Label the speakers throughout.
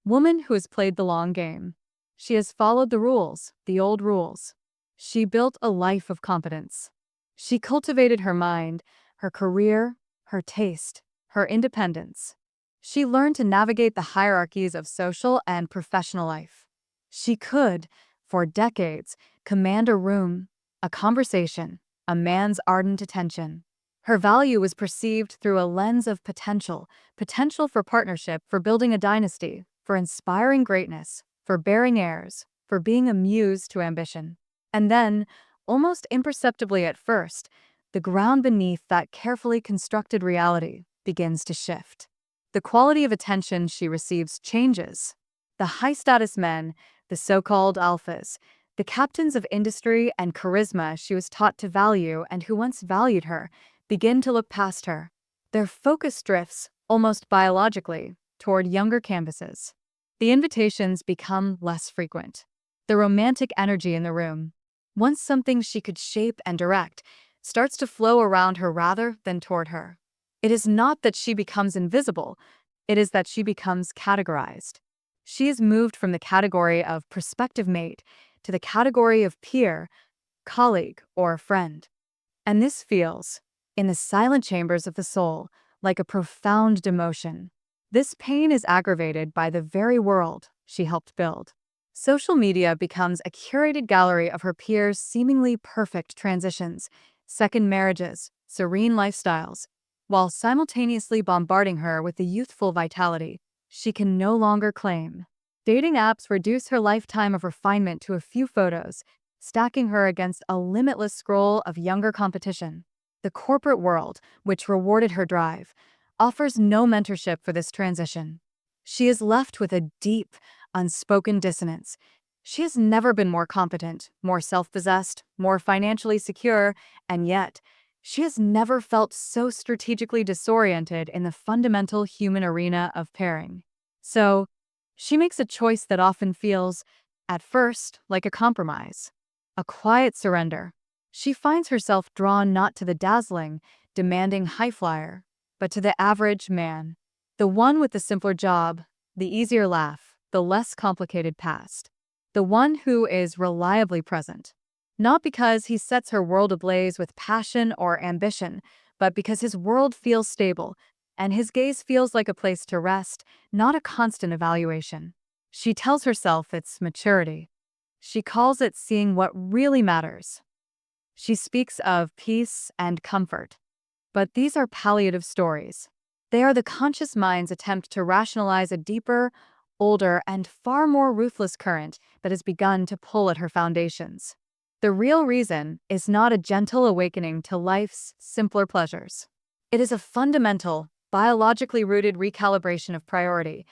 Speaker 1: Woman who has played the long game. She has followed the rules, the old rules. She built a life of competence. She cultivated her mind, her career, her taste, her independence. She learned to navigate the hierarchies of social and professional life. She could, for decades, command a room, a conversation, a man's ardent attention. Her value was perceived through a lens of potential for partnership, for building a dynasty, for inspiring greatness, for bearing heirs, for being a muse to ambition. And then, almost imperceptibly at first, the ground beneath that carefully constructed reality begins to shift. The quality of attention she receives changes. The high-status men, the so-called alphas, the captains of industry and charisma she was taught to value and who once valued her, begin to look past her. Their focus drifts, almost biologically, toward younger canvases. The invitations become less frequent. The romantic energy in the room, once something she could shape and direct, starts to flow around her rather than toward her. It is not that she becomes invisible, it is that she becomes categorized. She is moved from the category of prospective mate to the category of peer, colleague, or friend. And this feels, in the silent chambers of the soul, like a profound demotion. This pain is aggravated by the very world she helped build. Social media becomes a curated gallery of her peers' seemingly perfect transitions, second marriages, serene lifestyles, while simultaneously bombarding her with the youthful vitality she can no longer claim. Dating apps reduce her lifetime of refinement to a few photos, stacking her against a limitless scroll of younger competition. The corporate world, which rewarded her drive, offers no mentorship for this transition. She is left with a deep, unspoken dissonance. She has never been more competent, more self-possessed, more financially secure, and yet, she has never felt so strategically disoriented in the fundamental human arena of pairing. So, she makes a choice that often feels, at first, like a compromise, a quiet surrender. She finds herself drawn not to the dazzling, demanding high flyer, but to the average man, the one with the simpler job, the easier laugh, the less complicated past, the one who is reliably present. Not because he sets her world ablaze with passion or ambition, but because his world feels stable, and his gaze feels like a place to rest, not a constant evaluation. She tells herself it's maturity. She calls it seeing what really matters. She speaks of peace and comfort. But these are palliative stories. They are the conscious mind's attempt to rationalize a deeper, older, and far more ruthless current that has begun to pull at her foundations. The real reason is not a gentle awakening to life's simpler pleasures. It is a fundamental, biologically rooted recalibration of priority,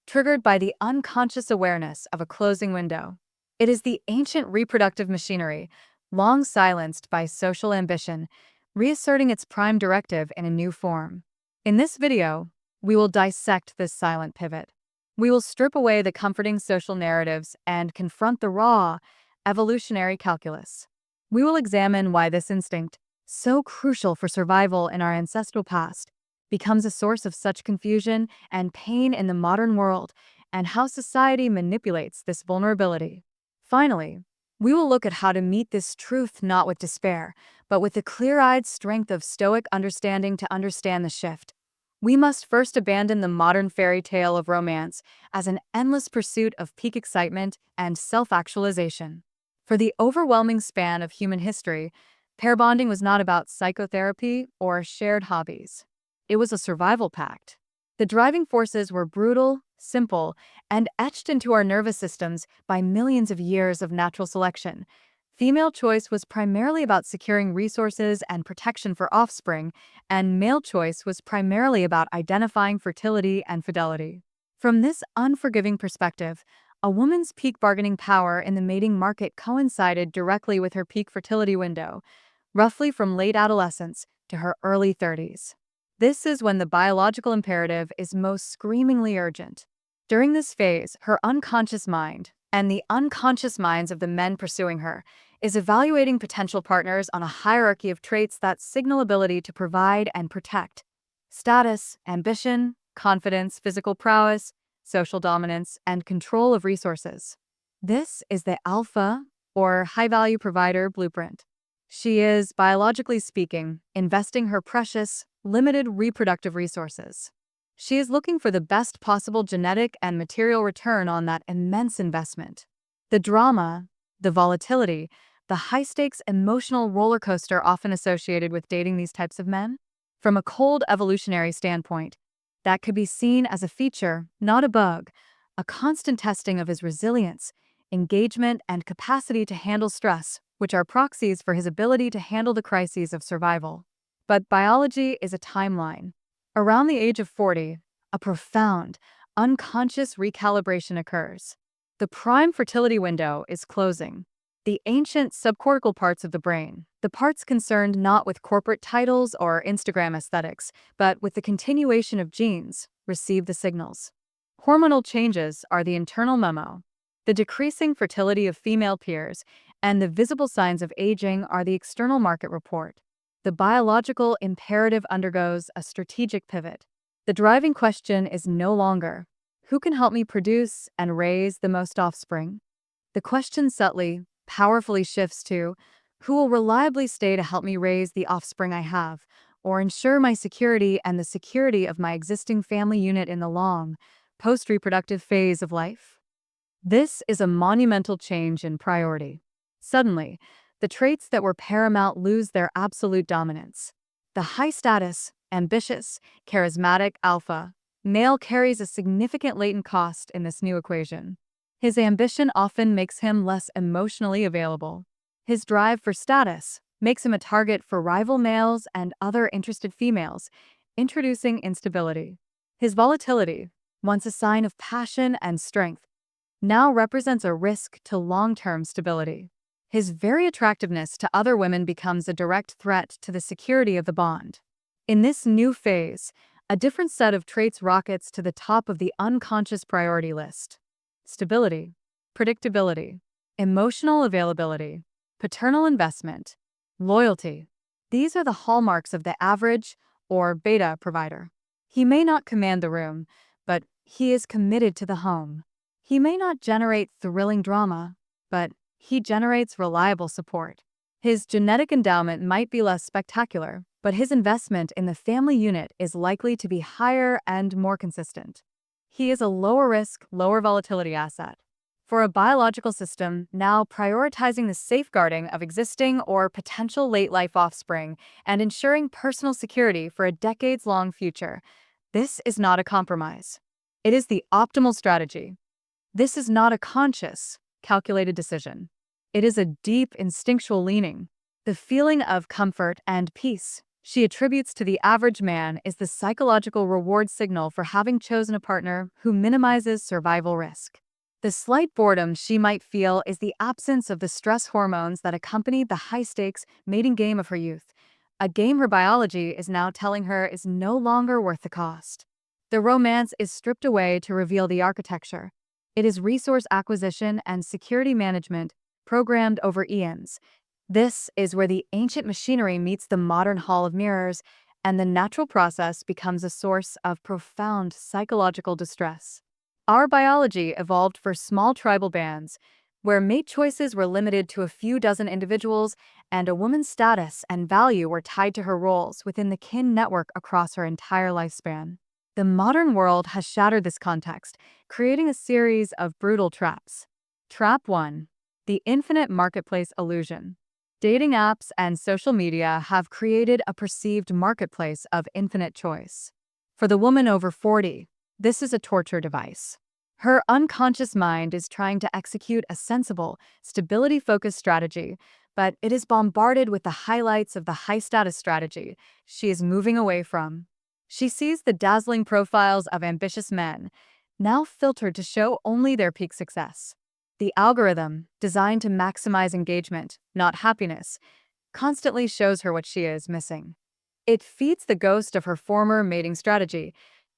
Speaker 1: triggered by the unconscious awareness of a closing window. It is the ancient reproductive machinery, long silenced by social ambition, reasserting its prime directive in a new form. In this video, we will dissect this silent pivot. We will strip away the comforting social narratives and confront the raw, evolutionary calculus. We will examine why this instinct, so crucial for survival in our ancestral past, becomes a source of such confusion and pain in the modern world, and how society manipulates this vulnerability. Finally, we will look at how to meet this truth not with despair, but with the clear-eyed strength of stoic understanding to understand the shift. We must first abandon the modern fairy tale of romance as an endless pursuit of peak excitement and self-actualization. For the overwhelming span of human history, pair bonding was not about psychotherapy or shared hobbies. It was a survival pact. The driving forces were brutal, simple, and etched into our nervous systems by millions of years of natural selection. Female choice was primarily about securing resources and protection for offspring, and male choice was primarily about identifying fertility and fidelity. From this unforgiving perspective, a woman's peak bargaining power in the mating market coincided directly with her peak fertility window, roughly from late adolescence to her early 30s. This is when the biological imperative is most screamingly urgent. During this phase, her unconscious mind, and the unconscious minds of the men pursuing her, is evaluating potential partners on a hierarchy of traits that signal ability to provide and protect. Status, ambition, confidence, physical prowess, social dominance, and control of resources. This is the alpha, or high-value provider, blueprint. She is, biologically speaking, investing her precious, limited reproductive resources. She is looking for the best possible genetic and material return on that immense investment. The drama, the volatility, the high-stakes emotional roller coaster often associated with dating these types of men? From a cold evolutionary standpoint, that could be seen as a feature, not a bug, a constant testing of his resilience, engagement, and capacity to handle stress, which are proxies for his ability to handle the crises of survival. But biology is a timeline. Around the age of 40, a profound, unconscious recalibration occurs. The prime fertility window is closing. The ancient subcortical parts of the brain, the parts concerned not with corporate titles or Instagram aesthetics, but with the continuation of genes, receive the signals. Hormonal changes are the internal memo. The decreasing fertility of female peers and the visible signs of aging are the external market report. The biological imperative undergoes a strategic pivot. The driving question is no longer, who can help me produce and raise the most offspring? The question subtly, powerfully shifts to, who will reliably stay to help me raise the offspring I have, or ensure my security and the security of my existing family unit in the long, post-reproductive phase of life? This is a monumental change in priority. Suddenly, the traits that were paramount lose their absolute dominance. The high-status, ambitious, charismatic alpha male carries a significant latent cost in this new equation. His ambition often makes him less emotionally available. His drive for status makes him a target for rival males and other interested females, introducing instability. His volatility, once a sign of passion and strength, now represents a risk to long-term stability. His very attractiveness to other women becomes a direct threat to the security of the bond. In this new phase, a different set of traits rockets to the top of the unconscious priority list. Stability, predictability, emotional availability, paternal investment, loyalty. These are the hallmarks of the average, or beta, provider. He may not command the room, but he is committed to the home. He may not generate thrilling drama, but he generates reliable support. His genetic endowment might be less spectacular, but his investment in the family unit is likely to be higher and more consistent. He is a lower risk, lower volatility asset. For a biological system now prioritizing the safeguarding of existing or potential late-life offspring and ensuring personal security for a decades-long future, this is not a compromise. It is the optimal strategy. This is not a conscious, calculated decision. It is a deep instinctual leaning. The feeling of comfort and peace she attributes to the average man is the psychological reward signal for having chosen a partner who minimizes survival risk. The slight boredom she might feel is the absence of the stress hormones that accompanied the high-stakes mating game of her youth, a game her biology is now telling her is no longer worth the cost. The romance is stripped away to reveal the architecture. It is resource acquisition and security management programmed over eons. This is where the ancient machinery meets the modern hall of mirrors, and the natural process becomes a source of profound psychological distress. Our biology evolved for small tribal bands, where mate choices were limited to a few dozen individuals, and a woman's status and value were tied to her roles within the kin network across her entire lifespan. The modern world has shattered this context, creating a series of brutal traps. Trap 1. The infinite marketplace illusion. Dating apps and social media have created a perceived marketplace of infinite choice. For the woman over 40, this is a torture device. Her unconscious mind is trying to execute a sensible, stability-focused strategy, but it is bombarded with the highlights of the high-status strategy she is moving away from. She sees the dazzling profiles of ambitious men, now filtered to show only their peak success. The algorithm, designed to maximize engagement, not happiness, constantly shows her what she is missing. It feeds the ghost of her former mating strategy,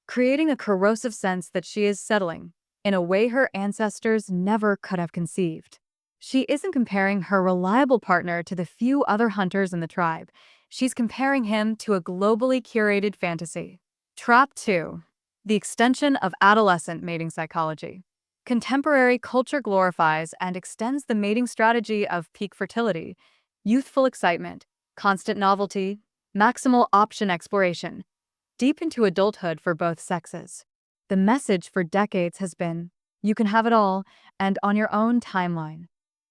Speaker 1: creating a corrosive sense that she is settling, in a way her ancestors never could have conceived. She isn't comparing her reliable partner to the few other hunters in the tribe. She's comparing him to a globally curated fantasy. Trap 2. The extension of adolescent mating psychology. Contemporary culture glorifies and extends the mating strategy of peak fertility, youthful excitement, constant novelty, maximal option exploration, deep into adulthood for both sexes. The message for decades has been, you can have it all, and on your own timeline.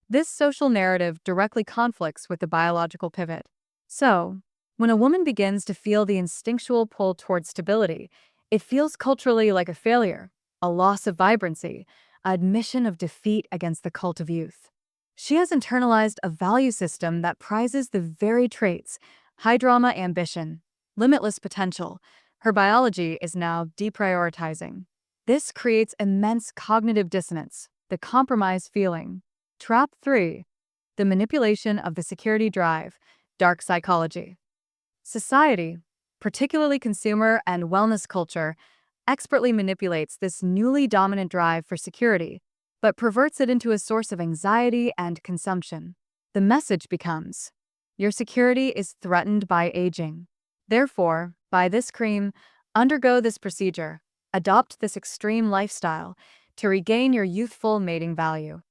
Speaker 1: This social narrative directly conflicts with the biological pivot. So, when a woman begins to feel the instinctual pull toward stability, it feels culturally like a failure, a loss of vibrancy, an admission of defeat against the cult of youth. She has internalized a value system that prizes the very traits, high drama ambition, limitless potential, her biology is now deprioritizing. This creates immense cognitive dissonance, the compromise feeling. Trap 3. The manipulation of the security drive, dark psychology. Society, particularly consumer and wellness culture, expertly manipulates this newly dominant drive for security, but perverts it into a source of anxiety and consumption. The message becomes, your security is threatened by aging. Therefore, buy this cream, undergo this procedure, adopt this extreme lifestyle to regain your youthful mating value.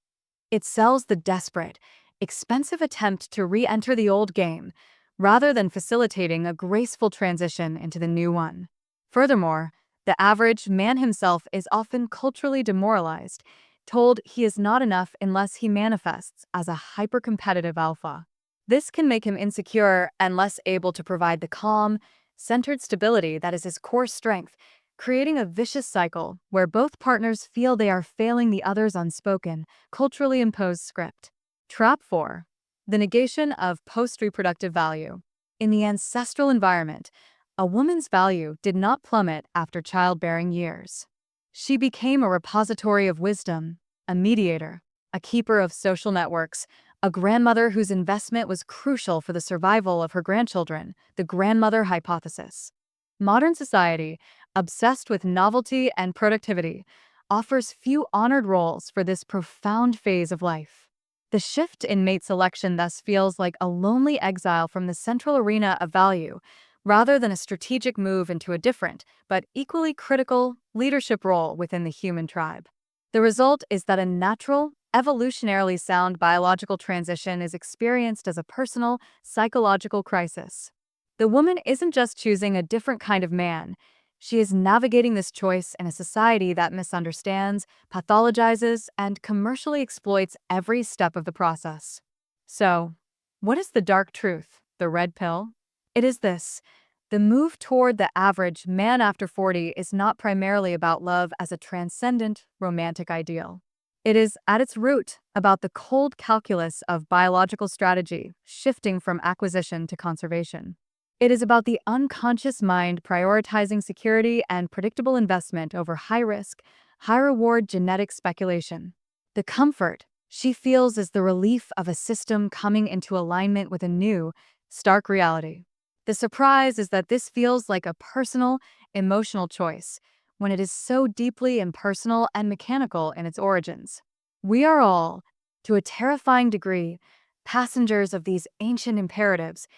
Speaker 1: It sells the desperate, expensive attempt to re-enter the old game, rather than facilitating a graceful transition into the new one. Furthermore, the average man himself is often culturally demoralized, told he is not enough unless he manifests as a hyper-competitive alpha. This can make him insecure and less able to provide the calm, centered stability that is his core strength, creating a vicious cycle where both partners feel they are failing the other's unspoken, culturally imposed script. Trap 4. The negation of post-reproductive value. In the ancestral environment, a woman's value did not plummet after childbearing years. She became a repository of wisdom, a mediator, a keeper of social networks, a grandmother whose investment was crucial for the survival of her grandchildren, the grandmother hypothesis. Modern society, obsessed with novelty and productivity, offers few honored roles for this profound phase of life. The shift in mate selection thus feels like a lonely exile from the central arena of value, rather than a strategic move into a different, but equally critical, leadership role within the human tribe. The result is that a natural, evolutionarily sound biological transition is experienced as a personal, psychological crisis. The woman isn't just choosing a different kind of man, she is navigating this choice in a society that misunderstands, pathologizes, and commercially exploits every step of the process. So, what is the dark truth, the red pill? It is this. The move toward the average man after 40 is not primarily about love as a transcendent, romantic ideal. It is, at its root, about the cold calculus of biological strategy, shifting from acquisition to conservation. It is about the unconscious mind prioritizing security and predictable investment over high-risk, high-reward genetic speculation. The comfort she feels is the relief of a system coming into alignment with a new, stark reality. The surprise is that this feels like a personal, emotional choice, when it is so deeply impersonal and mechanical in its origins. We are all, to a terrifying degree, passengers of these ancient imperatives,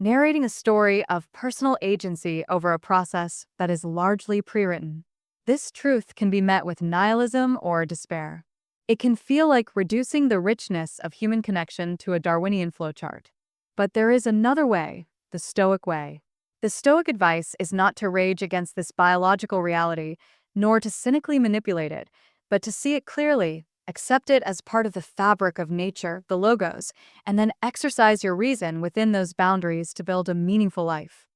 Speaker 1: narrating a story of personal agency over a process that is largely pre-written. This truth can be met with nihilism or despair. It can feel like reducing the richness of human connection to a Darwinian flowchart. But there is another way, the Stoic way. The Stoic advice is not to rage against this biological reality, nor to cynically manipulate it, but to see it clearly, accept it as part of the fabric of nature, the logos, and then exercise your reason within those boundaries to build a meaningful life.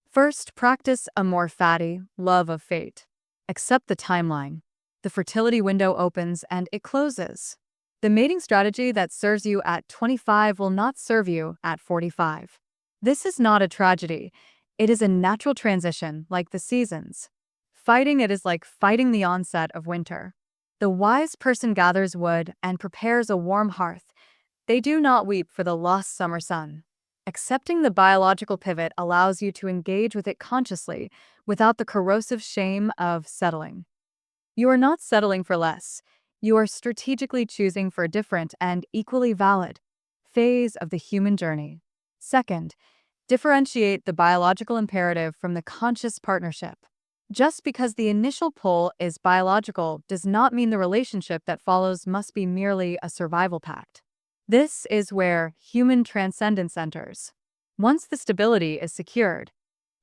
Speaker 1: First, practice a more fatty love of fate. Accept the timeline. The fertility window opens and it closes. The mating strategy that serves you at 25 will not serve you at 45. This is not a tragedy. It is a natural transition, like the seasons. Fighting it is like fighting the onset of winter. The wise person gathers wood and prepares a warm hearth. They do not weep for the lost summer sun. Accepting the biological pivot allows you to engage with it consciously, without the corrosive shame of settling. You are not settling for less. You are strategically choosing for a different and equally valid phase of the human journey. Second, differentiate the biological imperative from the conscious partnership. Just because the initial pull is biological does not mean the relationship that follows must be merely a survival pact. This is where human transcendence enters. Once the stability is secured,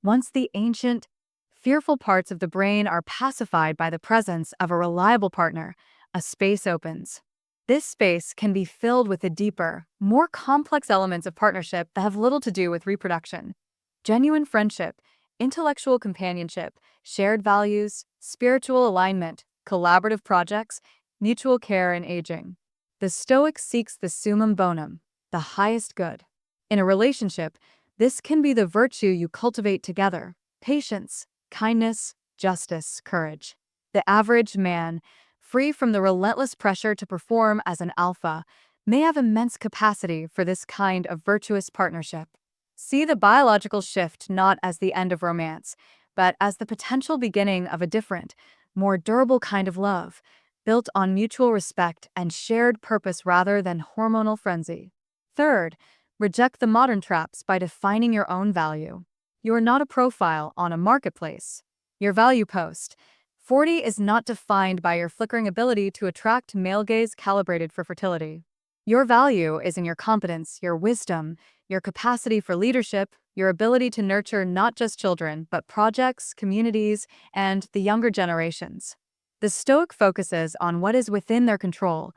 Speaker 1: once the ancient, fearful parts of the brain are pacified by the presence of a reliable partner, a space opens. This space can be filled with the deeper, more complex elements of partnership that have little to do with reproduction. Genuine friendship, intellectual companionship, shared values, spiritual alignment, collaborative projects, mutual care in aging. The Stoic seeks the summum bonum, the highest good. In a relationship, this can be the virtue you cultivate together: patience, kindness, justice, courage. The average man, free from the relentless pressure to perform as an alpha, may have immense capacity for this kind of virtuous partnership. See the biological shift not as the end of romance, but as the potential beginning of a different, more durable kind of love, built on mutual respect and shared purpose rather than hormonal frenzy. Third, reject the modern traps by defining your own value. You are not a profile on a marketplace. Your value post. 40 is not defined by your flickering ability to attract male gaze calibrated for fertility. Your value is in your competence, your wisdom, your capacity for leadership, your ability to nurture not just children, but projects, communities, and the younger generations. The Stoic focuses on what is within their control: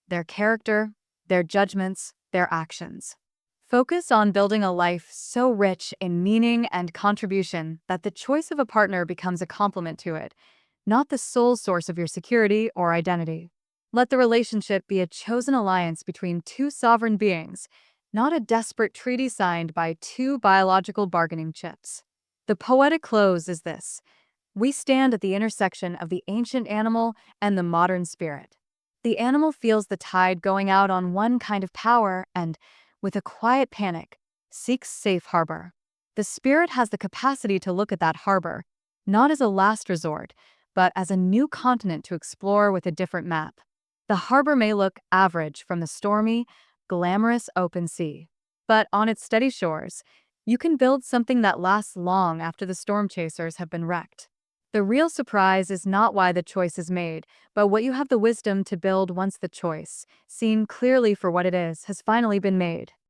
Speaker 1: their character, their judgments, their actions. Focus on building a life so rich in meaning and contribution that the choice of a partner becomes a complement to it, not the sole source of your security or identity. Let the relationship be a chosen alliance between two sovereign beings, not a desperate treaty signed by two biological bargaining chips. The poetic close is this: we stand at the intersection of the ancient animal and the modern spirit. The animal feels the tide going out on one kind of power and, with a quiet panic, seeks safe harbor. The spirit has the capacity to look at that harbor, not as a last resort, but as a new continent to explore with a different map. The harbor may look average from the stormy, glamorous open sea, but on its steady shores, you can build something that lasts long after the storm chasers have been wrecked. The real surprise is not why the choice is made, but what you have the wisdom to build once the choice, seen clearly for what it is, has finally been made.